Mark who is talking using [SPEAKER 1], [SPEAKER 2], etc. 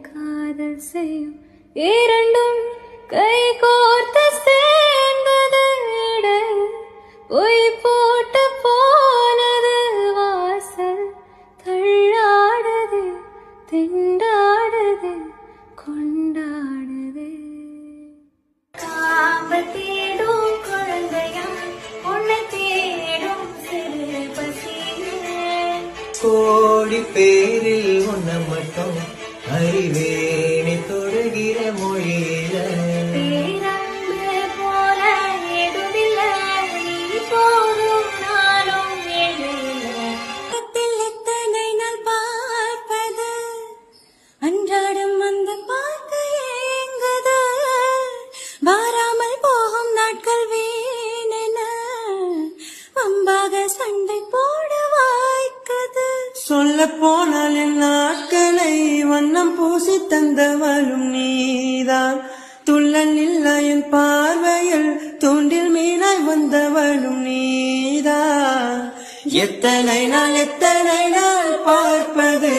[SPEAKER 1] காதல் செய்யும் இரண்டும் கை கோர்த்து சேர்ந்தது பொய் போட்டு போனது வாசல் தள்ளாடுது திண்டாடுது கொண்டாடுது காவல் தேடும் குழந்தையம் உன்னை தேடும் சிறு பசியே
[SPEAKER 2] கோடி பேரில் உன்ன மட்டும் அறிவேணி தொடுகிற மொழியில
[SPEAKER 1] பேரன்பு போல எதுவில்லை நீ போதும் நானும் எத்தனை நாள் பார்ப்பது அன்றாடம் வந்து பார்க்க ஏங்குது வாராமல் போகும் நாட்கள் வீணென வம்பாக சண்டை போட வாய்க்குது.
[SPEAKER 2] சொல்ல போனால் என் நாட்களை வண்ணம் பூசி தந்தவளும் நீதான் துள்ளல் இல்ல என் பார்வையில் தூண்டில் மீனாய் வந்தவளும் நீதான் எத்தனை நாள் பார்ப்பது